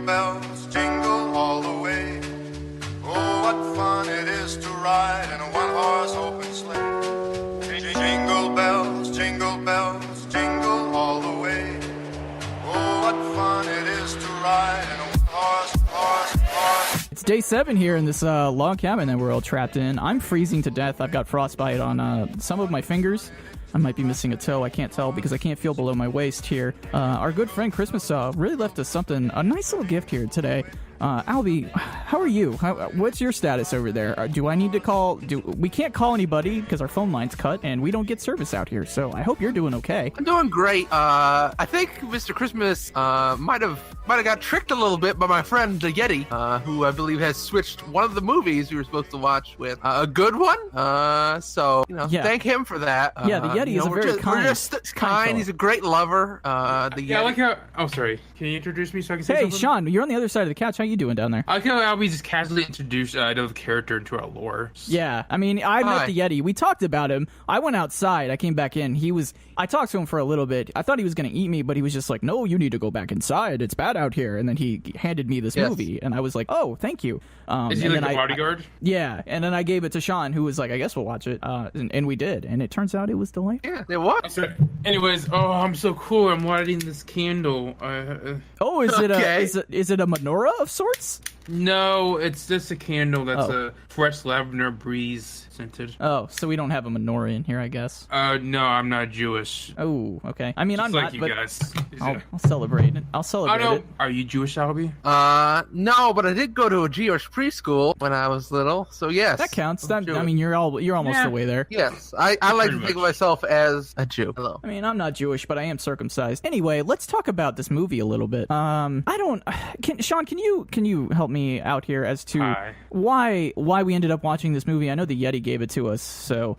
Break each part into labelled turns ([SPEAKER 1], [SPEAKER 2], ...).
[SPEAKER 1] bells, jingle all the way. Oh, what fun it is to ride in a one-horse open sleigh. Jingle bells, jingle all the way. Oh, what fun it is to ride in a horse.
[SPEAKER 2] It's day 7 here in this log cabin that we're all trapped in. I'm freezing to death. I've got frostbite on some of my fingers. I might be missing a toe. I can't tell because I can't feel below my waist here. Our good friend Christmas really left us a nice little gift here today. Alby, how are you? What's your status over there? Do I need to call? We can't call anybody because our phone line's cut and we don't get service out here. So I hope you're doing okay.
[SPEAKER 3] I'm doing great. I think Mr. Christmas might have got tricked a little bit by my friend the Yeti, who I believe has switched one of the movies we were supposed to watch with a good one. So thank him for that.
[SPEAKER 2] Yeah, the Yeti is a very kind.
[SPEAKER 3] He's a great lover. Yeti.
[SPEAKER 4] I like how. Oh, sorry. Can you introduce me so I can say something?
[SPEAKER 2] Hey, Shawn, you're on the other side of the couch. How you doing down there?
[SPEAKER 4] I like how Alby just casually introduced the character into our lore.
[SPEAKER 2] Yeah, I mean, I met the Yeti. We talked about him. I went outside. I came back in. I talked to him for a little bit. I thought he was going to eat me, but he was just like, no, you need to go back inside. It's bad out here. And then he handed me this movie, and I was like, oh, thank you.
[SPEAKER 4] Is he like a bodyguard?
[SPEAKER 2] Yeah, and then I gave it to Shawn, who was like, I guess we'll watch it. And we did, and it turns out it was delightful.
[SPEAKER 3] Yeah, it was.
[SPEAKER 4] Anyways, I'm so cool. I'm lighting this candle.
[SPEAKER 2] Oh, is it a menorah of sorts?
[SPEAKER 4] No, it's just a candle that's a fresh lavender breeze scented.
[SPEAKER 2] Oh, so we don't have a menorah in here, I guess.
[SPEAKER 4] No, I'm not Jewish.
[SPEAKER 2] Oh, okay. I mean,
[SPEAKER 4] just
[SPEAKER 2] I'm
[SPEAKER 4] like
[SPEAKER 2] not,
[SPEAKER 4] you
[SPEAKER 2] but
[SPEAKER 4] guys.
[SPEAKER 2] I'll celebrate it. I'll celebrate it.
[SPEAKER 4] Are you Jewish, Alby?
[SPEAKER 3] No, but I did go to a Jewish preschool when I was little, so yes.
[SPEAKER 2] That counts. I mean, you're almost the way there.
[SPEAKER 3] Yes, I like to think of myself as a Jew. Hello.
[SPEAKER 2] I mean, I'm not Jewish, but I am circumcised. Anyway, let's talk about this movie a little bit. Shawn, can you help me out here as to why we ended up watching this movie? I know the Yeti gave it to us, so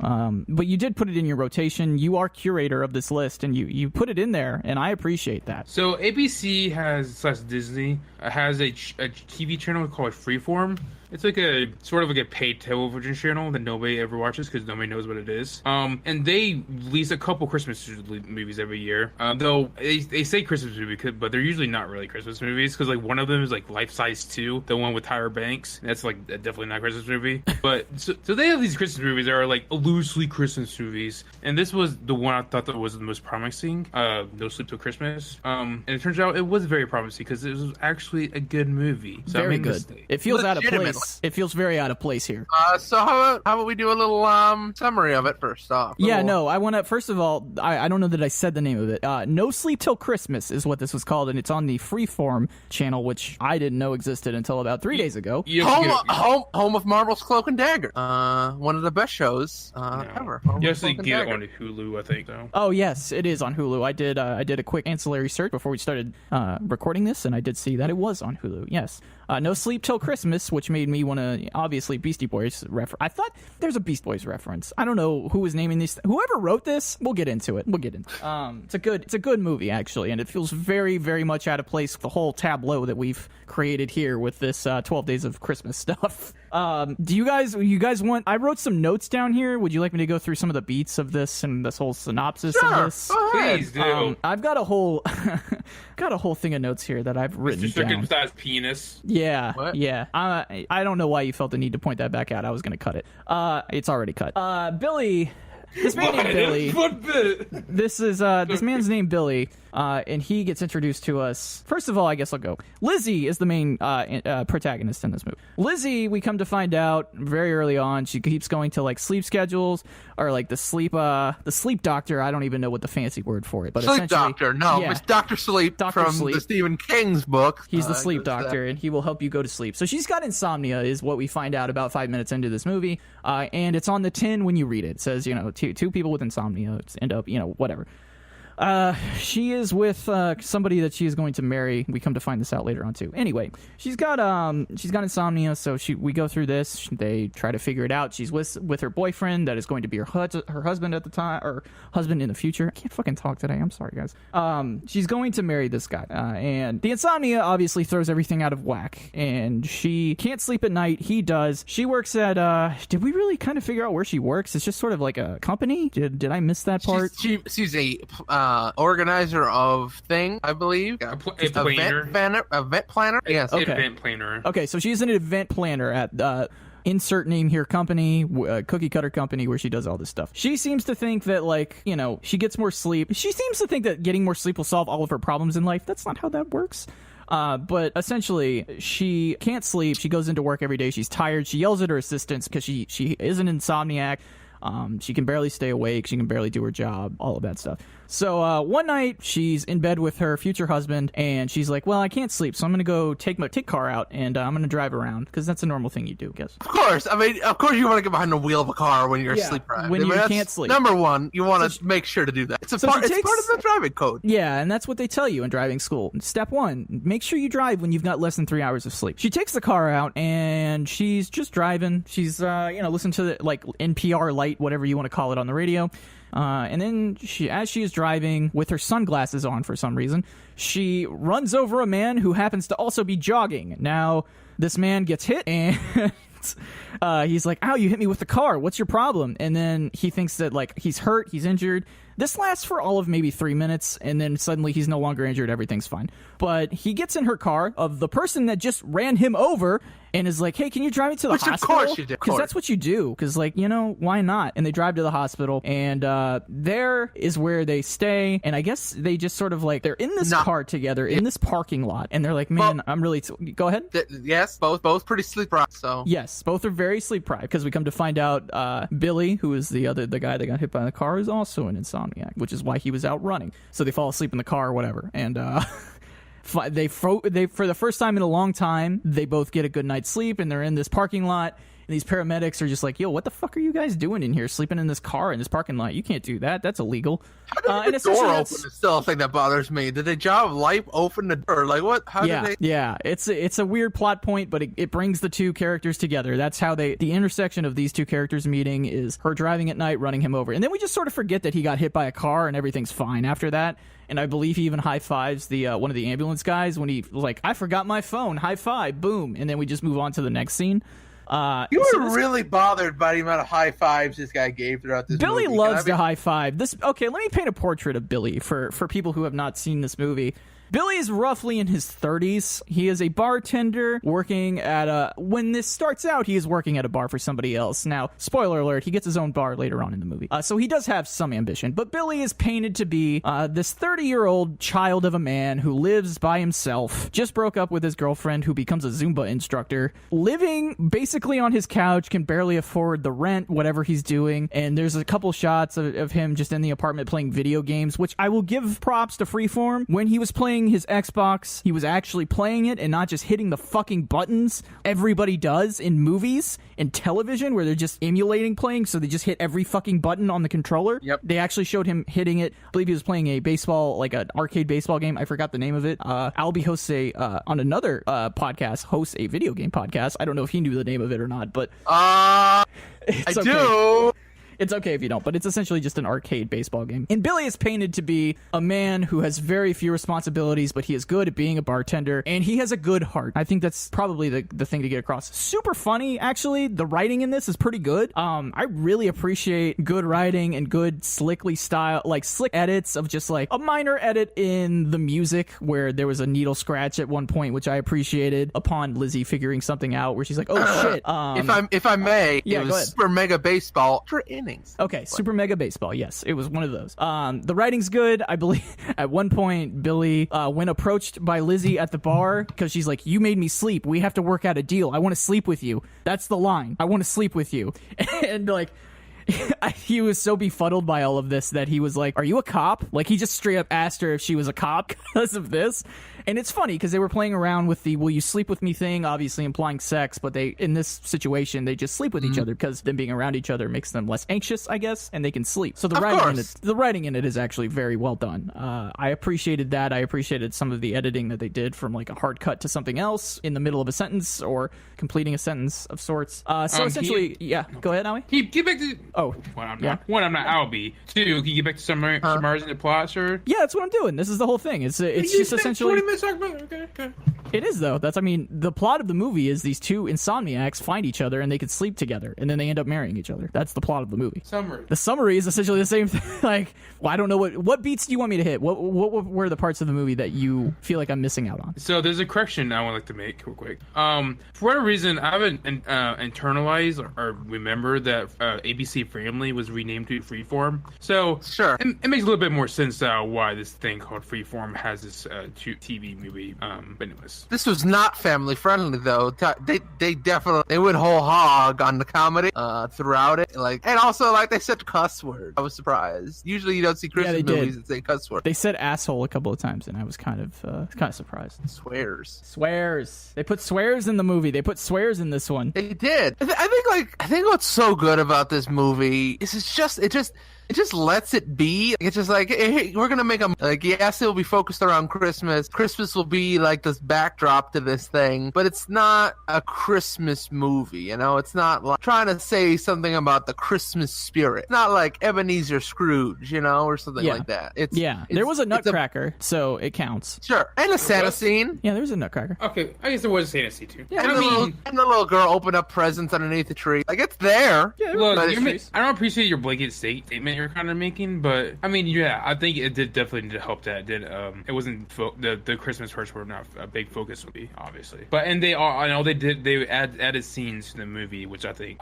[SPEAKER 2] but you did put it in your rotation. You are curator of this list, and you put it in there, and I appreciate that.
[SPEAKER 4] So ABC Disney has a TV channel called Freeform. It's like a sort of like a paid television channel that nobody ever watches because nobody knows what it is. And they release a couple Christmas movies every year. Though they say Christmas movie, but they're usually not really Christmas movies because like one of them is like Life Size 2, the one with Tyra Banks. That's like definitely not a Christmas movie. But so they have these Christmas movies that are like loosely Christmas movies, and this was the one I thought that was the most promising. No Sleep Till Christmas. And it turns out it was very promising because it was actually a good movie. So
[SPEAKER 2] very good. It feels out of place. It feels very out of place here.
[SPEAKER 3] So how about we do a little summary of it first off?
[SPEAKER 2] Yeah, no, I want to, first of all, I don't know that I said the name of it. No Sleep Till Christmas is what this was called, and it's on the Freeform channel, which I didn't know existed until about 3 days ago.
[SPEAKER 3] Home of Marvel's Cloak and Dagger. One of the best shows ever.
[SPEAKER 4] You actually get it on Hulu, I think, though.
[SPEAKER 2] Oh, yes, it is on Hulu. I did a quick ancillary search before we started recording this, and I did see that it was on Hulu, yes. No Sleep Till Christmas, which made me want to, obviously, Beastie Boys reference. I thought there's a Beast Boys reference. I don't know who was naming these. Whoever wrote this, we'll get into it. It's a good movie, actually, and it feels very, very much out of place with the whole tableau that we've created here with this 12 Days of Christmas stuff. Do you guys want, I wrote some notes down here. Would you like me to go through some of the beats of this and this whole synopsis of this?
[SPEAKER 4] Please do.
[SPEAKER 2] I've got a whole thing of notes here that I've written down.
[SPEAKER 4] Circumcised penis.
[SPEAKER 2] Yeah.
[SPEAKER 3] What?
[SPEAKER 2] Yeah. I don't know why you felt the need to point that back out. I was going to cut it. It's already cut. Billy. This man named Billy.
[SPEAKER 4] What bit?
[SPEAKER 2] This man's named Billy, and he gets introduced to us. First of all, I guess I'll go. Lizzie is the main protagonist in this movie. Lizzie, we come to find out very early on, she keeps going to like sleep schedules or like the sleep doctor. I don't even know what the fancy word for it, but
[SPEAKER 3] sleep doctor. No,
[SPEAKER 2] yeah.
[SPEAKER 3] It's Dr. Sleep from the Stephen King's book.
[SPEAKER 2] He's the sleep doctor, and he will help you go to sleep. So she's got insomnia, is what we find out about 5 minutes into this movie, and it's on the tin when you read it. It says, two people with insomnia end up, whatever. She is with somebody that she is going to marry. We come to find this out later on too. Anyway, she's got insomnia, so we go through this. They try to figure it out. She's with her boyfriend that is going to be her husband at the time, or husband in the future. I can't fucking talk today. I'm sorry, guys. She's going to marry this guy, and the insomnia obviously throws everything out of whack, and she can't sleep at night. He does. She works at. Did we really kind of figure out where she works? It's just sort of like a company. Did I miss that part?
[SPEAKER 3] She's a organizer of thing, I believe.
[SPEAKER 4] A planner.
[SPEAKER 3] Event planner. Yes.
[SPEAKER 2] Okay.
[SPEAKER 4] Event planner.
[SPEAKER 2] Okay, so she's an event planner at insert name here company, cookie cutter company where she does all this stuff. She seems to think that, like, you know, she gets more sleep. She seems to think that getting more sleep will solve all of her problems in life. That's not how that works. But essentially, she can't sleep. She goes into work every day. She's tired. She yells at her assistants because she is an insomniac. She can barely stay awake. She can barely do her job, all of that stuff. So one night, she's in bed with her future husband, and she's like, well, I can't sleep, so I'm going to go take my car out, and I'm going to drive around, because that's a normal thing you do, I guess.
[SPEAKER 3] Of course. I mean, of course you want to get behind the wheel of a car when you're asleep.
[SPEAKER 2] When you can't sleep.
[SPEAKER 3] Number one, you want to make sure to do that. It's part of the driving code.
[SPEAKER 2] Yeah, and that's what they tell you in driving school. Step one, make sure you drive when you've got less than 3 hours of sleep. She takes the car out, and she's just driving. She's, listening to the, like, NPR Light, whatever you want to call it, on the radio. And then as she is driving with her sunglasses on for some reason, she runs over a man who happens to also be jogging. Now, this man gets hit and he's like, ow, you hit me with the car. What's your problem? And then he thinks that, like, he's hurt, he's injured. This lasts for all of maybe 3 minutes, and then suddenly he's no longer injured. Everything's fine. But he gets in her car of the person that just ran him over and is like, hey, can you drive me to the hospital?
[SPEAKER 3] Of course you do.
[SPEAKER 2] Because that's what you do. Because, like, you know, why not? And they drive to the hospital, and there is where they stay. And I guess they just sort of, like, they're in this car together in this parking lot. And they're like, man, I'm really... Go ahead.
[SPEAKER 3] Yes, both pretty sleep deprived, so...
[SPEAKER 2] Yes, both are very sleep deprived, because we come to find out Billy, who is the guy that got hit by the car, is also an insomniac, which is why he was out running. So they fall asleep in the car or whatever. And for the first time in a long time, they both get a good night's sleep, and they're in this parking lot. And these paramedics are just like, yo, what the fuck are you guys doing in here, sleeping in this car in this parking lot? You can't do that. That's illegal.
[SPEAKER 3] And the door open is still a thing that bothers me. Did they job light open the door? Like, what? How did they?
[SPEAKER 2] Yeah. It's a weird plot point, but it brings the two characters together. That's how the intersection of these two characters meeting is her driving at night, running him over. And then we just sort of forget that he got hit by a car and everything's fine after that. And I believe he even high-fives the one of the ambulance guys when he was like, I forgot my phone, high five, boom. And then we just move on to the next scene.
[SPEAKER 3] You were really bothered by the amount of high fives this guy gave throughout this movie.
[SPEAKER 2] Billy loves to high five. Okay, let me paint a portrait of Billy for people who have not seen this movie. Billy is roughly in his 30s. He is a bartender working at when this starts out, he is working at a bar for somebody else. Now, spoiler alert, he gets his own bar later on in the movie. So he does have some ambition. But Billy is painted to be this 30-year-old child of a man who lives by himself, just broke up with his girlfriend who becomes a Zumba instructor, living basically on his couch, can barely afford the rent, whatever he's doing. And there's a couple shots of him just in the apartment playing video games, which I will give props to Freeform. When he was playing his Xbox, he was actually playing it and not just hitting the fucking buttons everybody does in movies and television where they're just emulating playing, so they just hit every fucking button on the controller.
[SPEAKER 3] Yep.
[SPEAKER 2] They actually showed him hitting it. I believe he was playing a baseball, like an arcade baseball game. I forgot the name of it. Alby hosts on another podcast, hosts a video game podcast. I don't know if he knew the name of it or not, but
[SPEAKER 3] I
[SPEAKER 2] okay.
[SPEAKER 3] do.
[SPEAKER 2] It's okay if you don't, but it's essentially just an arcade baseball game. And Billy is painted to be a man who has very few responsibilities, but he is good at being a bartender, and he has a good heart. I think that's probably the thing to get across. Super funny, actually. The writing in this is pretty good. I really appreciate good writing and good slick edits of just like a minor edit in the music where there was a needle scratch at one point, which I appreciated upon Lizzie figuring something out where she's like, oh shit.
[SPEAKER 3] If I may,
[SPEAKER 2] yeah,
[SPEAKER 3] it was Super Mega Baseball.
[SPEAKER 2] Okay, Super Mega Baseball. Yes, it was one of those. The writing's good. I believe at one point, Billy, when approached by Lizzie at the bar, because she's like, you made me sleep. We have to work out a deal. I want to sleep with you. That's the line. I want to sleep with you. And like, he was so befuddled by all of this that he was like, are you a cop? Like, he just straight up asked her if she was a cop because of this. And it's funny because they were playing around with the will you sleep with me thing, obviously implying sex, but they, in this situation, they just sleep with each other because them being around each other makes them less anxious, I guess, and they can sleep. So the writing in it is actually very well done. I appreciated that. I appreciated some of the editing that they did from like a hard cut to something else in the middle of a sentence or completing a sentence of sorts. So essentially, go ahead, Alby.
[SPEAKER 4] Can you get back to... I'm not Alby. Two, can you get back to summarizing the plot, sir?
[SPEAKER 2] Yeah, that's what I'm doing. This is the whole thing. It's just essentially...
[SPEAKER 4] 20 minutes talking about... Okay.
[SPEAKER 2] It is, though. I mean, the plot of the movie is these two insomniacs find each other and they can sleep together, and then they end up marrying each other. That's the plot of the movie.
[SPEAKER 4] Summary.
[SPEAKER 2] The summary is essentially the same thing. Like, well, I don't know what beats do you want me to hit? What were the parts of the movie that you feel like I'm missing out on?
[SPEAKER 4] So there's a correction I would like to make real quick. For whatever reason, I haven't internalized or remember that ABC Family was renamed to Freeform. So
[SPEAKER 3] Sure.
[SPEAKER 4] it makes a little bit more sense why this thing called Freeform has this TV movie. But anyways,
[SPEAKER 3] This was not family friendly though. They definitely went whole hog on the comedy throughout it. Like, and also like they said cuss words. I was surprised. Usually you don't see Christmas
[SPEAKER 2] they did.
[SPEAKER 3] movies that say cuss words.
[SPEAKER 2] They said asshole a couple of times, and I was kind of surprised.
[SPEAKER 3] Swears.
[SPEAKER 2] Swears. They put swears in the movie. They put swears in this one.
[SPEAKER 3] They did. I think what's so good about this movie is it just lets it be. It's just like, hey, we're gonna make them like, yes, it'll be focused around Christmas. Christmas will be like this backdrop to this thing, but it's not a Christmas movie. You know, it's not like trying to say something about the Christmas spirit. It's not like Ebenezer Scrooge, you know, or something like that.
[SPEAKER 2] There was a nutcracker, so it counts.
[SPEAKER 3] Sure, and a Santa scene.
[SPEAKER 2] Yeah, there was a nutcracker.
[SPEAKER 4] okay, I guess there was a fantasy too.
[SPEAKER 3] Yeah, and the little girl opened up presents underneath the tree. Like, it's there.
[SPEAKER 2] Yeah,
[SPEAKER 4] Look,
[SPEAKER 3] But
[SPEAKER 4] I don't appreciate your blanket statement you're kind of making, but I mean, yeah, I think it did definitely need to help that. It wasn't the Christmas parts were not a big focus would be obviously, but and they are. I know they added scenes to the movie, which I think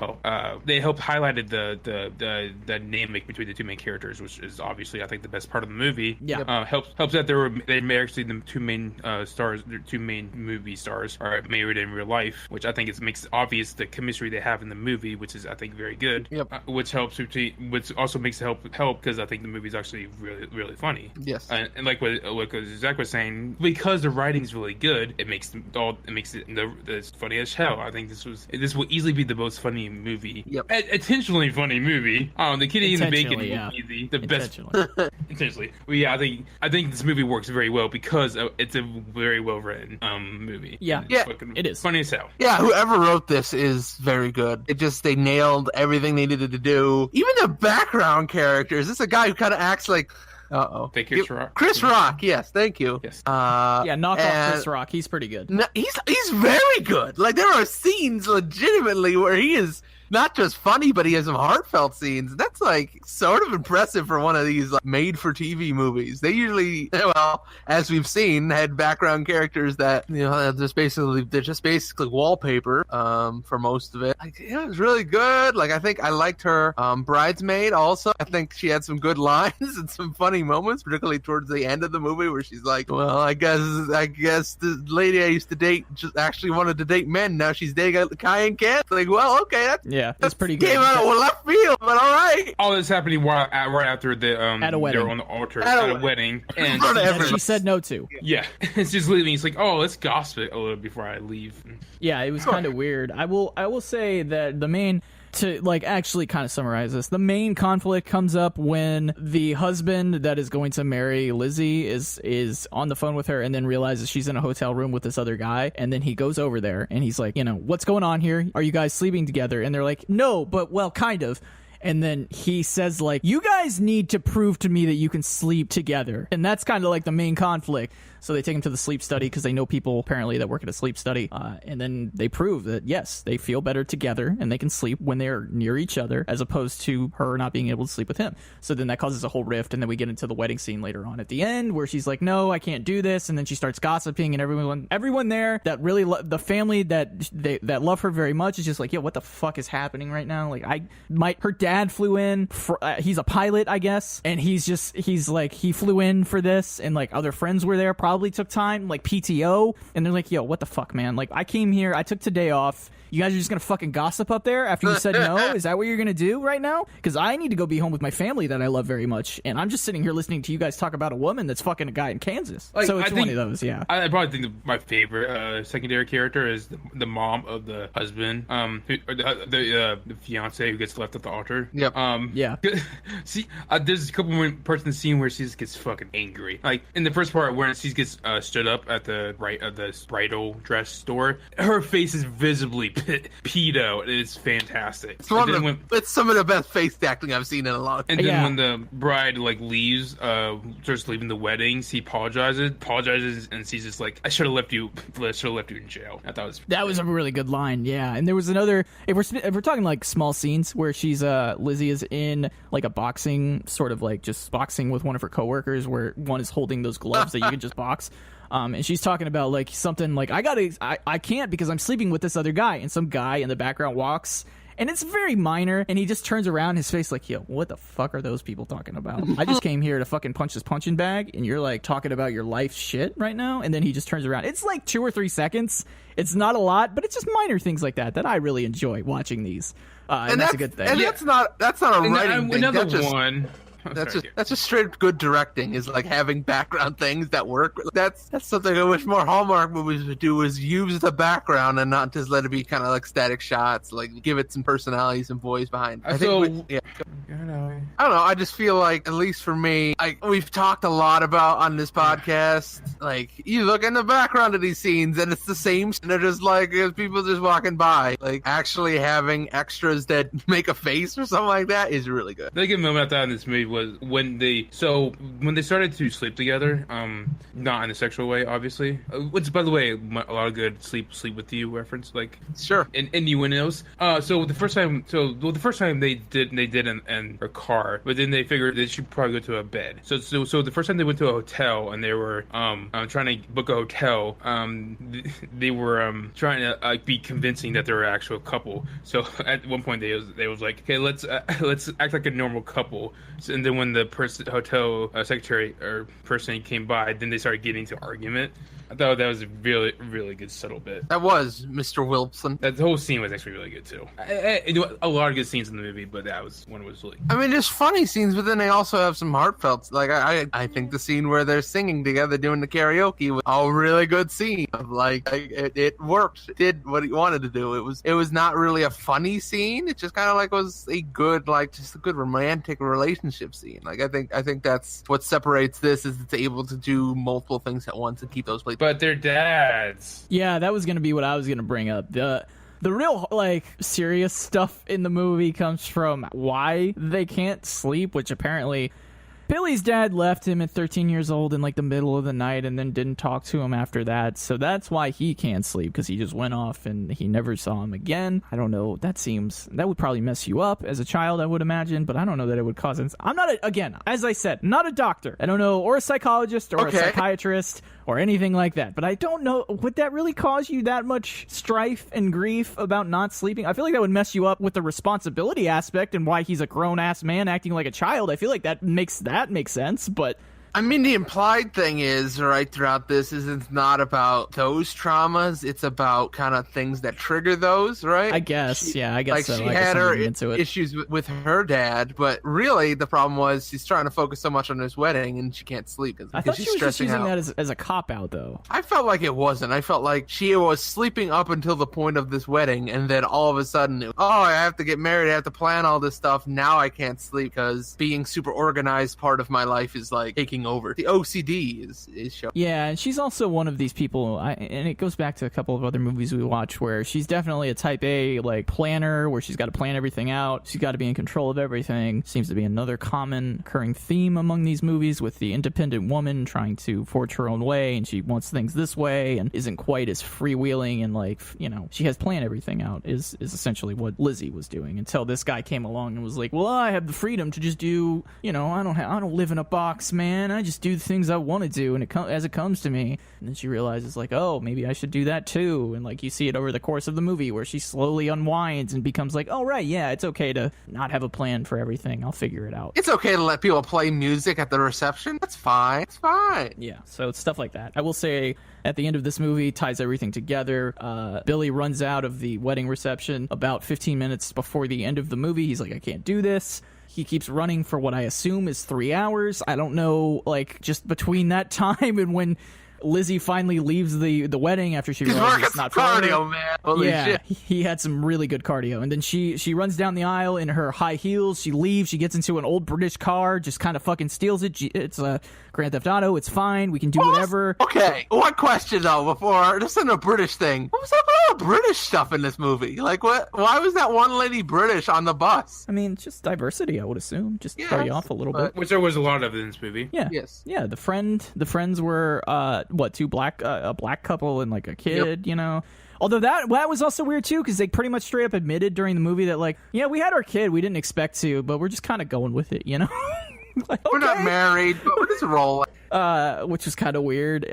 [SPEAKER 4] they helped highlighted the dynamic between the two main characters, which is obviously I think the best part of the movie.
[SPEAKER 2] Yeah,
[SPEAKER 4] helps that they may actually the two main stars, the two main movie stars are married in real life, which I think makes obvious the chemistry they have in the movie, which is I think very good.
[SPEAKER 3] Yep.
[SPEAKER 4] Which helps, which also makes it help because I think the movie's actually really really funny.
[SPEAKER 3] Yes.
[SPEAKER 4] And like what Zach was saying, because the writing's really good, it makes it's funny as hell. I think this will easily be the most funny movie.
[SPEAKER 3] Yep.
[SPEAKER 4] Intentionally funny movie. The kid eating the bacon
[SPEAKER 2] Yeah.
[SPEAKER 4] will be the best.
[SPEAKER 2] Intentionally.
[SPEAKER 4] Intentionally. Well, yeah, I think this movie works very well because it's a very well written movie.
[SPEAKER 2] Yeah.
[SPEAKER 4] And
[SPEAKER 3] Yeah,
[SPEAKER 2] it is.
[SPEAKER 4] funny as hell.
[SPEAKER 3] Yeah, whoever wrote this is very good. They nailed everything they needed to do. Even the background characters. This is a guy who kind of acts like,
[SPEAKER 4] Thank you, Chris Rock.
[SPEAKER 3] Chris Rock, yes, thank you.
[SPEAKER 4] Yes.
[SPEAKER 2] Yeah, knock off Chris Rock. He's pretty good.
[SPEAKER 3] No, he's very good. Like, there are scenes legitimately where he is not just funny, but he has some heartfelt scenes. That's like sort of impressive for one of these like, made-for-TV movies. They usually, well, as we've seen, had background characters that they're just basically wallpaper for most of it. Like, it was really good. Like, I think I liked her bridesmaid also. I think she had some good lines and some funny moments, particularly towards the end of the movie where she's like, "Well, I guess the lady I used to date just actually wanted to date men. Now she's dating a guy in Kansas." Like, well, okay,
[SPEAKER 2] that's pretty good.
[SPEAKER 3] Came out of left field, but all right.
[SPEAKER 4] All this happening right after the
[SPEAKER 2] At a wedding.
[SPEAKER 4] they're on the altar at a wedding, and
[SPEAKER 2] That she said no to.
[SPEAKER 4] yeah, it's just leaving. It's like, oh, let's gossip a little before I leave.
[SPEAKER 2] Yeah, it was kind of weird. I will say that the main, to like actually kind of summarize this, the main conflict comes up when the husband that is going to marry Lizzie is on the phone with her and then realizes she's in a hotel room with this other guy, and then he goes over there and he's like, what's going on here? Are you guys sleeping together? And they're like, no, but well, kind of. And then he says, like, you guys need to prove to me that you can sleep together. And that's kind of like the main conflict. So they take him to the sleep study because they know people apparently that work at a sleep study. And then they prove that, yes, they feel better together and they can sleep when they're near each other as opposed to her not being able to sleep with him. So then that causes a whole rift. And then we get into the wedding scene later on at the end where she's like, no, I can't do this. And then she starts gossiping, and everyone there that really the family that love her very much is just like, yo, what the fuck is happening right now? Like, her dad flew in. He's a pilot, I guess. And he's like, he flew in for this, and like other friends were there, probably took time, like PTO, and they're like, yo, what the fuck, man? Like, I came here, I took today off. You guys are just gonna fucking gossip up there after you said no? Is that what you're gonna do right now? Because I need to go be home with my family that I love very much, and I'm just sitting here listening to you guys talk about a woman that's fucking a guy in Kansas.
[SPEAKER 4] Like,
[SPEAKER 2] so it's one of those, yeah.
[SPEAKER 4] I probably think my favorite secondary character is the mom of the husband, the fiance who gets left at the altar.
[SPEAKER 3] Yep.
[SPEAKER 2] Yeah.
[SPEAKER 4] See, there's a couple parts in the scene where she just gets fucking angry. Like in the first part where she's gets stood up at the bridal dress store, her face is visibly peed out. It's fantastic.
[SPEAKER 3] It's some of the best face acting I've seen in a long time.
[SPEAKER 4] And then when the bride leaves, starts leaving the wedding, he apologizes, and she's just like, I should have left you in jail. I thought
[SPEAKER 2] that was a really good line. Yeah, and there was another. If we're talking like small scenes where Lizzie is in like a boxing sort of like just boxing with one of her coworkers, where one is holding those gloves that you can just box. And she's talking about like something like I can't because I'm sleeping with this other guy, and some guy in the background walks. And it's very minor, and he just turns around, his face like, yo, what the fuck are those people talking about? I just came here to fucking punch this punching bag, and you're like talking about your life shit right now? And then he just turns around. It's like 2 or 3 seconds. It's not a lot, but it's just minor things like that I really enjoy watching these. And that's a good thing.
[SPEAKER 3] And that's not a writing thing.
[SPEAKER 4] Another one.
[SPEAKER 3] That's just straight good directing, is like having background things that work. That's something I wish more Hallmark movies would do, is use the background and not just let it be kind of like static shots, like give it some personality, some voice behind it. I don't know. I just feel like, at least for me, we've talked a lot about on this podcast, like you look in the background of these scenes and it's the same, and they're just like people just walking by. Like actually having extras that make a face or something like that is really good.
[SPEAKER 4] The good moment I thought in this movie was when they started to sleep together, not in a sexual way, obviously. Which, by the way, a lot of good sleep with you reference, like
[SPEAKER 3] sure,
[SPEAKER 4] in innuendos. So the first time they did in a car, but then they figured they should probably go to a bed. So the first time they went to a hotel and they were trying to book a hotel, they were trying to be convincing that they were an actual couple. So at one point they was like, okay, let's act like a normal couple. And then when the hotel secretary or person came by, then they started getting into argument. I thought that was a really, really good subtle bit.
[SPEAKER 3] That was Mr. Wilson.
[SPEAKER 4] That whole scene was actually really good too. A lot of good scenes in the movie, but that was one was really.
[SPEAKER 3] I mean, there's funny scenes, but then they also have some heartfelt. Like I think the scene where they're singing together, doing the karaoke, was a really good scene. Of like it worked. It did what he wanted to do. It was not really a funny scene. It just kind of like was a good romantic relationship scene. Like I think that's what separates this, is it's able to do multiple things at once and keep those places.
[SPEAKER 4] But they're dads.
[SPEAKER 2] Yeah, that was going to be what I was going to bring up. The real, like, serious stuff in the movie comes from why they can't sleep, which apparently Billy's dad left him at 13 years old in, like, the middle of the night and then didn't talk to him after that. So that's why he can't sleep, because he just went off and he never saw him again. I don't know. That would probably mess you up as a child, I would imagine, but I don't know that it would cause... I'm not, again, as I said, not a doctor. I don't know, or a psychologist or a psychiatrist or anything like that. But I don't know, would that really cause you that much strife and grief about not sleeping? I feel like that would mess you up with the responsibility aspect and why he's a grown-ass man acting like a child. I feel like that makes sense, but...
[SPEAKER 3] I mean, the implied thing is, right, throughout this, is it's not about those traumas. It's about kind of things that trigger those, right?
[SPEAKER 2] I guess so.
[SPEAKER 3] She had her issues with her dad, but really the problem was she's trying to focus so much on this wedding and she can't sleep because
[SPEAKER 2] I thought
[SPEAKER 3] she's
[SPEAKER 2] she was just
[SPEAKER 3] stressing
[SPEAKER 2] using
[SPEAKER 3] out.
[SPEAKER 2] that as a cop-out, though.
[SPEAKER 3] I felt like it wasn't. I felt like she was sleeping up until the point of this wedding, and then all of a sudden, I have to get married, I have to plan all this stuff, now I can't sleep because being super organized part of my life is like taking over. The OCD is showing.
[SPEAKER 2] Yeah, and she's also one of these people, and it goes back to a couple of other movies we watch, where she's definitely a type A, like, planner, where she's got to plan everything out. She's got to be in control of everything. Seems to be another common occurring theme among these movies, with the independent woman trying to forge her own way, and she wants things this way, and isn't quite as freewheeling, and, like, she has planned everything out, is essentially what Lizzie was doing, until this guy came along and was like, well, I have the freedom to just do, I don't live in a box, man. I just do the things I want to do, and as it comes to me. And then she realizes, like, oh, maybe I should do that too. And, like, you see it over the course of the movie where she slowly unwinds and becomes like, oh, right, yeah, it's okay to not have a plan for everything. I'll figure it out.
[SPEAKER 3] It's okay to let people play music at the reception. That's fine. It's fine.
[SPEAKER 2] Yeah, so it's stuff like that. I will say, at the end of this movie, ties everything together. Billy runs out of the wedding reception about 15 minutes before the end of the movie. He's like, I can't do this. He keeps running for what I assume is 3 hours. I don't know, like, just between that time and when Lizzie finally leaves the wedding after she
[SPEAKER 3] He's
[SPEAKER 2] realizes
[SPEAKER 3] working
[SPEAKER 2] it's not
[SPEAKER 3] some
[SPEAKER 2] for her.
[SPEAKER 3] cardio, man. Holy
[SPEAKER 2] Yeah,
[SPEAKER 3] shit.
[SPEAKER 2] he had some really good cardio. And then she runs down the aisle in her high heels. She leaves. She gets into an old British car, just kind of fucking steals it. It's a Grand Theft Auto. It's fine. We can do whatever.
[SPEAKER 3] Okay, one question though before this isn't a British thing. What was up with all the British stuff in this movie? Like, what? Why was that one lady British on the bus?
[SPEAKER 2] I mean, just diversity, I would assume. Just
[SPEAKER 3] Yes,
[SPEAKER 2] throw you off a little bit.
[SPEAKER 4] Which there was a lot of in this movie.
[SPEAKER 2] Yeah.
[SPEAKER 3] Yes.
[SPEAKER 2] Yeah, the friends were two a black couple and like a kid, you know. Although that was also weird too, because they pretty much straight up admitted during the movie that like, yeah, we had our kid, we didn't expect to, but we're just kind of going with it, you know. Like,
[SPEAKER 3] We're not
[SPEAKER 2] okay.
[SPEAKER 3] married, but we're just rolling.
[SPEAKER 2] Which was kind of weird.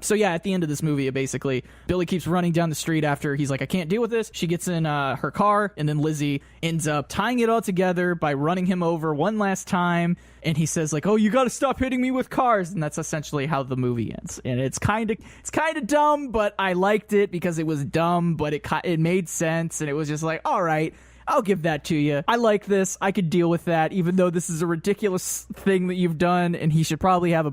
[SPEAKER 2] So yeah, at the end of this movie, basically, Billy keeps running down the street after he's like, I can't deal with this. She gets in her car, and then Lizzie ends up tying it all together by running him over one last time. And he says like, oh, you got to stop hitting me with cars. And that's essentially how the movie ends. And it's kind of dumb, but I liked it because it was dumb, but it made sense. And it was just like, all right, I'll give that to you. I like this. I could deal with that, even though this is a ridiculous thing that you've done, and he should probably have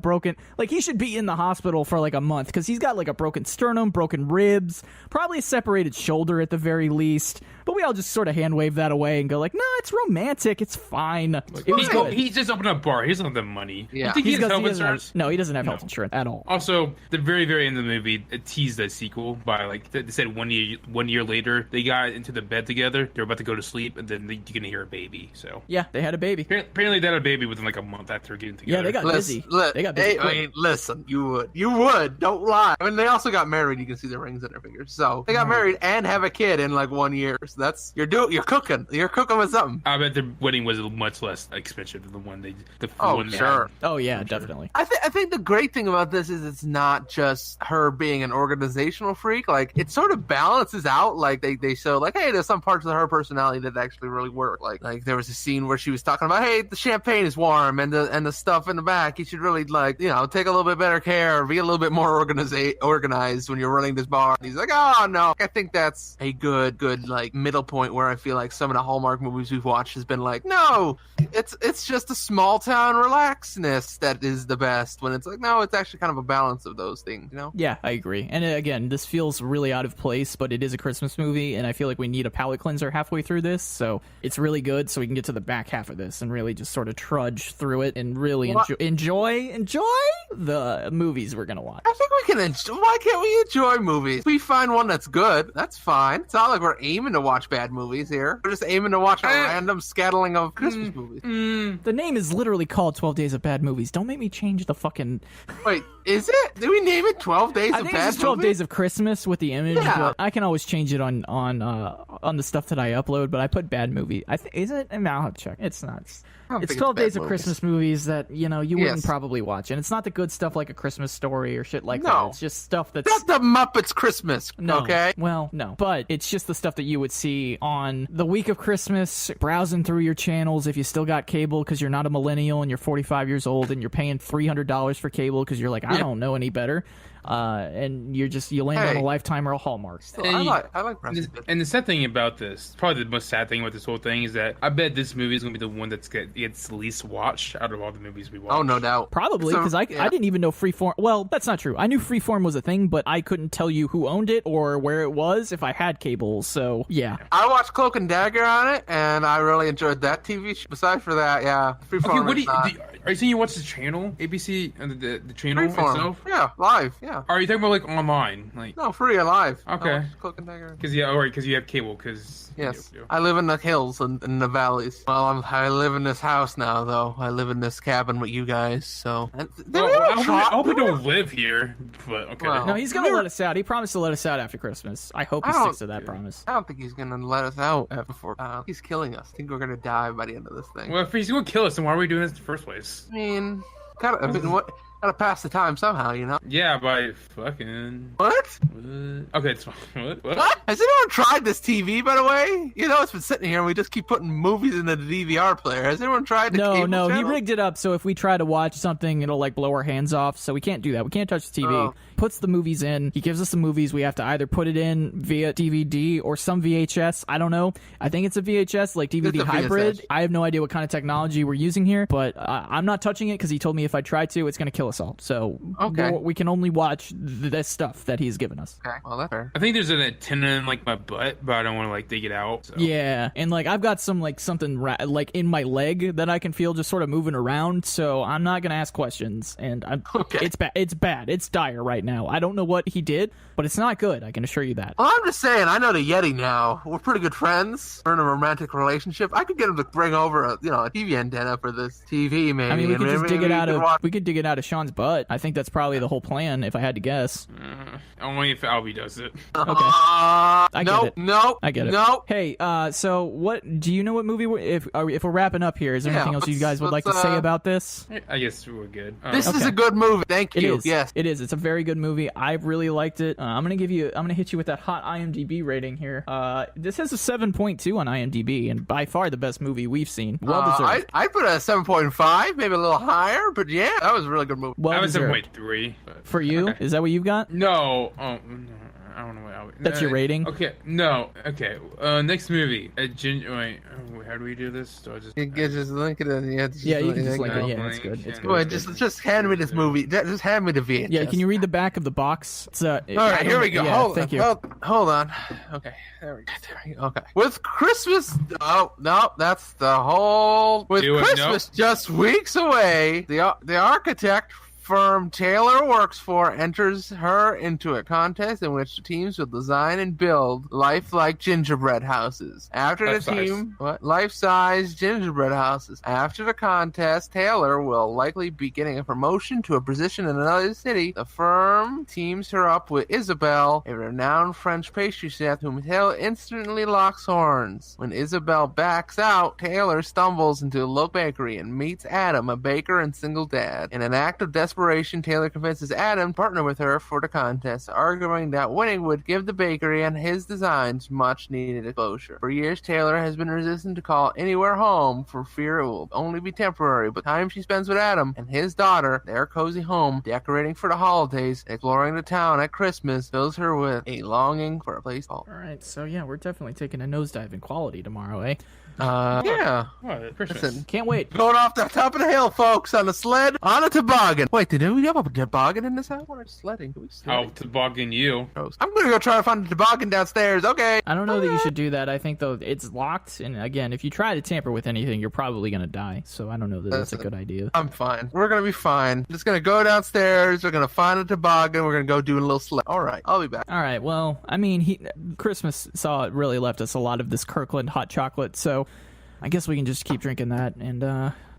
[SPEAKER 2] he should be in the hospital for like a month, because he's got like a broken sternum, broken ribs, probably a separated shoulder at the very least. But we all just sort of hand wave that away and go like, no, it's romantic. It's fine.
[SPEAKER 4] He's just opening a bar. He doesn't have the money.
[SPEAKER 3] Yeah.
[SPEAKER 4] You think he has health
[SPEAKER 2] he doesn't have-
[SPEAKER 4] insurance?
[SPEAKER 2] no, he doesn't have health insurance at all.
[SPEAKER 4] Also, the very, very end of the movie, it teased the sequel by like they said 1 year later they got into the bed together. They're about to go to sleep, and then you're gonna hear a baby. So
[SPEAKER 2] Yeah, they had a baby.
[SPEAKER 4] apparently they had a baby within like a month after getting together.
[SPEAKER 2] Yeah, they got busy. They got busy.
[SPEAKER 3] I mean, listen, you would. Don't lie. I mean, they also got married. You can see the rings on their fingers. So they got married and have a kid in like 1 year. So that's you're cooking. You're cooking with something.
[SPEAKER 4] I bet their wedding was much less expensive than the one they.
[SPEAKER 3] Oh,
[SPEAKER 4] one they
[SPEAKER 3] sure.
[SPEAKER 4] had.
[SPEAKER 2] Oh yeah, definitely.
[SPEAKER 3] I think the great thing about this is it's not just her being an organizational freak. Like, it sort of balances out. Like, they show, like, hey, there's some parts of her personality that actually really work. Like there was a scene where she was talking about, hey, the champagne is warm and the stuff in the back, you should really, like, you know, take a little bit better care, be a little bit more organized when you're running this bar. And he's like, oh, no. I think that's a good, like, middle point where I feel like some of the Hallmark movies we've watched has been like, no, it's just a small town relaxedness that is the best, when it's like, no, it's actually kind of a balance of those things, you know?
[SPEAKER 2] Yeah, I agree. And again, this feels really out of place, but it is a Christmas movie, and I feel like we need a palate cleanser halfway through this, so it's really good, so we can get to the back half of this and really just sort of trudge through it and really enjoy the movies we're gonna watch.
[SPEAKER 3] I think we can enjoy. Why can't we enjoy movies? We find one that's good. That's fine. It's not like we're aiming to watch bad movies here. We're just aiming to watch a random scattling of Christmas movies.
[SPEAKER 2] The name is literally called 12 Days of Bad Movies. Don't make me change the fucking...
[SPEAKER 3] Wait, is it? Did we name it 12 Days
[SPEAKER 2] I
[SPEAKER 3] of
[SPEAKER 2] think
[SPEAKER 3] Bad
[SPEAKER 2] it's just 12
[SPEAKER 3] Movies?
[SPEAKER 2] Days of Christmas with the image,
[SPEAKER 3] Yeah.
[SPEAKER 2] but I can always change it on the stuff that I upload, but I put bad movie. Is it? I mean, I'll have to check. It's not.
[SPEAKER 3] don't
[SPEAKER 2] It's
[SPEAKER 3] think
[SPEAKER 2] 12
[SPEAKER 3] bad
[SPEAKER 2] Days of
[SPEAKER 3] movies.
[SPEAKER 2] Christmas movies that, you know, you wouldn't
[SPEAKER 3] Yes.
[SPEAKER 2] probably watch. And it's not the good stuff like A Christmas Story or shit like
[SPEAKER 3] No.
[SPEAKER 2] that. It's just stuff that's...
[SPEAKER 3] Not the Muppets Christmas,
[SPEAKER 2] No.
[SPEAKER 3] okay?
[SPEAKER 2] Well, no. But it's just the stuff that you would see on the week of Christmas, browsing through your channels if you still got cable because you're not a millennial and you're 45 years old and you're paying $300 for cable because you're like, I don't know any better. And you land on
[SPEAKER 3] Hey.
[SPEAKER 2] a Lifetime or a Hallmark.
[SPEAKER 3] I like Brad Pitt.
[SPEAKER 4] And the sad thing about this, probably the most sad thing about this whole thing, is that I bet this movie is going to be the one that's gets least watched out of all the movies we watch.
[SPEAKER 3] Oh, no doubt.
[SPEAKER 2] Probably,
[SPEAKER 3] So,
[SPEAKER 2] because I
[SPEAKER 3] yeah.
[SPEAKER 2] didn't even know Freeform... Well, that's not true. I knew Freeform was a thing, but I couldn't tell you who owned it or where it was if I had cable, so yeah.
[SPEAKER 3] I watched Cloak and Dagger on it, and I really enjoyed that TV show. Besides for that, yeah. Freeform
[SPEAKER 4] Okay,
[SPEAKER 3] is not.
[SPEAKER 4] are you saying you watch the channel, ABC, the channel
[SPEAKER 3] Freeform.
[SPEAKER 4] itself?
[SPEAKER 3] Yeah, live, yeah.
[SPEAKER 4] Or are you talking about like online, like?
[SPEAKER 3] No, free and live.
[SPEAKER 4] Okay.
[SPEAKER 3] I watched Cloak and Dagger.
[SPEAKER 4] Because you have cable. Because
[SPEAKER 3] Yes, I live in the hills and in the valleys. Well, I live in this house now, though. I live in this cabin with you guys, so.
[SPEAKER 4] I hope we don't live here, but okay.
[SPEAKER 3] Well,
[SPEAKER 2] No, he's gonna let us out. He promised to let us out after Christmas. I hope he
[SPEAKER 3] I
[SPEAKER 2] sticks
[SPEAKER 3] don't-
[SPEAKER 2] to that promise.
[SPEAKER 3] I don't think he's gonna let us out before. He's killing us. I think we're gonna die by the end of this thing.
[SPEAKER 4] Well, if he's going to kill us, then why are we doing this in the first place?
[SPEAKER 3] I mean, gotta pass the time somehow, you know?
[SPEAKER 4] Yeah, by fucking...
[SPEAKER 3] What?
[SPEAKER 4] Okay, it's fine. What?
[SPEAKER 3] What? Has anyone tried this TV, by the way? You know, it's been sitting here and we just keep putting movies in the DVR player. Has anyone tried the cable
[SPEAKER 2] No, he
[SPEAKER 3] channel?
[SPEAKER 2] rigged it up so if we try to watch something, it'll like blow our hands off. So we can't do that. We can't touch the TV.
[SPEAKER 3] Oh.
[SPEAKER 2] Puts the movies in. He gives us the movies. We have to either put it in via DVD or some VHS. I don't know. I think it's a VHS, like DVD
[SPEAKER 3] It's a
[SPEAKER 2] hybrid.
[SPEAKER 3] VHS.
[SPEAKER 2] I have no idea what kind of technology we're using here, but I'm not touching it because he told me if I try to, it's going to kill kill us all. So
[SPEAKER 3] Okay.
[SPEAKER 2] we can only watch this stuff that he's given us.
[SPEAKER 3] Okay, well, that's fair.
[SPEAKER 4] I think there's an antenna in like my butt, but I don't want to like dig it out. So.
[SPEAKER 2] Yeah, and like I've got some like something like in my leg that I can feel just sort of moving around. So I'm not gonna ask questions, and
[SPEAKER 3] Okay.
[SPEAKER 2] it's bad. It's bad. It's dire right now. I don't know what he did, but it's not good. I can assure you that.
[SPEAKER 3] Well, I'm just saying, I know the Yeti now. We're pretty good friends. We're in a romantic relationship. I could get him to bring over a TV antenna for this TV, maybe.
[SPEAKER 2] I mean, we
[SPEAKER 3] and
[SPEAKER 2] could just
[SPEAKER 3] maybe
[SPEAKER 2] dig it out
[SPEAKER 3] could
[SPEAKER 2] of
[SPEAKER 3] watch-
[SPEAKER 2] we could dig it out of Shawn's butt. I think that's probably the whole plan, if I had to guess.
[SPEAKER 4] Only if Alby does it.
[SPEAKER 2] Okay. I get
[SPEAKER 3] nope,
[SPEAKER 2] it.
[SPEAKER 3] nope.
[SPEAKER 2] I get it.
[SPEAKER 3] Nope.
[SPEAKER 2] Hey, so what do you know? What movie? If we're wrapping up here, is there
[SPEAKER 3] Yeah,
[SPEAKER 2] anything else you guys would like
[SPEAKER 3] let's,
[SPEAKER 2] to say about this?
[SPEAKER 4] I guess we're good.
[SPEAKER 3] This is
[SPEAKER 2] Okay.
[SPEAKER 3] a good movie. Thank
[SPEAKER 2] It
[SPEAKER 3] you.
[SPEAKER 2] is.
[SPEAKER 3] Yes.
[SPEAKER 2] It is. It's a very good movie. I really liked it. I'm gonna hit you with that hot IMDb rating here. This has a 7.2 on IMDb, and by far the best movie we've seen. Well deserved.
[SPEAKER 3] I put a 7.5, maybe a little higher, but yeah, that was a really good movie.
[SPEAKER 2] Well
[SPEAKER 4] I was
[SPEAKER 2] deserved.
[SPEAKER 4] 7.3. but-
[SPEAKER 2] For you,
[SPEAKER 4] Okay.
[SPEAKER 2] is that what you've got?
[SPEAKER 4] No. Oh, no. I don't know what Alby.
[SPEAKER 2] That's your rating?
[SPEAKER 4] Okay. No. Okay. Next movie. Wait. How do we do this? Do I just?
[SPEAKER 3] You can just link it in.
[SPEAKER 2] Yeah, you can just link
[SPEAKER 4] it.
[SPEAKER 2] it. Yeah, it's good. It's good.
[SPEAKER 3] Wait, just hand me this movie. Just hand me the VHS.
[SPEAKER 2] Yeah, can you read the back of the box? It's,
[SPEAKER 3] All right, here we go.
[SPEAKER 2] Yeah,
[SPEAKER 3] hold,
[SPEAKER 2] thank you.
[SPEAKER 3] Hold on. Okay, there we go. Okay. With Christmas, oh no, that's the whole. With
[SPEAKER 4] Do it,
[SPEAKER 3] Christmas just weeks away, the architect firm Taylor works for enters her into a contest in which the teams will design and build lifelike gingerbread houses. After the
[SPEAKER 4] Life-size.
[SPEAKER 3] team, life-size gingerbread houses. After the contest, Taylor will likely be getting a promotion to a position in another city. The firm teams her up with Isabel, a renowned French pastry chef whom Taylor instantly locks horns. When Isabel backs out, Taylor stumbles into a local bakery and meets Adam, a baker and single dad. In an act of desperation, Taylor convinces Adam to partner with her for the contest, arguing that winning would give the bakery and his designs much needed exposure. For years, Taylor has been resistant to call anywhere home for fear it will only be temporary, but time she spends with Adam and his daughter, their cozy home, decorating for the holidays, exploring the town at Christmas, fills her with a longing for a place called.
[SPEAKER 2] All right, so yeah, we're definitely taking a nosedive in quality tomorrow, eh?
[SPEAKER 3] Yeah.
[SPEAKER 4] What? Christmas.
[SPEAKER 3] Listen,
[SPEAKER 2] Can't wait.
[SPEAKER 3] going off the top of the hill, folks, on a sled, on a toboggan. Wait, did we have a toboggan in this house? We're sledding. Can we sled?
[SPEAKER 4] Oh, toboggan you.
[SPEAKER 3] I'm gonna go try to find the toboggan downstairs. Okay.
[SPEAKER 2] I don't know that you should do that. I think, though, it's locked, and again, if you try to tamper with anything, you're probably going to die. So I don't know that that's a good idea.
[SPEAKER 3] I'm fine. We're gonna be fine. Just gonna go downstairs. We're gonna find a toboggan. We're gonna go do a little sled. All right. I'll be back.
[SPEAKER 2] All right, well, I mean, Christmas really left us a lot of this Kirkland hot chocolate, so I guess we can just keep drinking that, and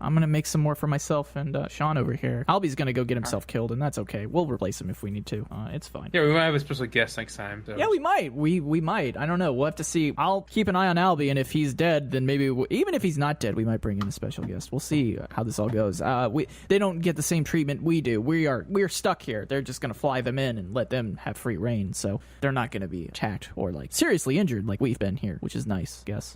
[SPEAKER 2] I'm going to make some more for myself and Shawn over here. Alby's going to go get himself killed, and that's okay. We'll replace him if we need to. It's fine.
[SPEAKER 4] Yeah, we might have a special guest next time. So.
[SPEAKER 2] Yeah, we might. We might. I don't know. We'll have to see. I'll keep an eye on Alby, and if he's dead, then maybe even if he's not dead, we might bring in a special guest. We'll see how this all goes. They don't get the same treatment we do. We're stuck here. They're just going to fly them in and let them have free reign, so they're not going to be attacked or like seriously injured like we've been here, which is nice, I guess.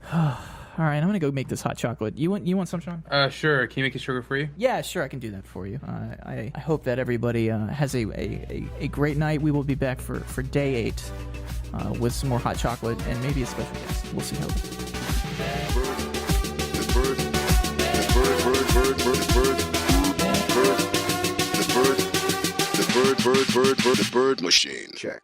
[SPEAKER 2] All right, I'm going to go make this hot chocolate. You want some, Shawn?
[SPEAKER 4] Sure. Can you make it sugar-free?
[SPEAKER 2] Yeah, sure, I can do that for you. I hope that everybody has a great night. We will be back for day 8 with some more hot chocolate and maybe a special guest. We'll see how it goes.
[SPEAKER 1] The bird machine. Check.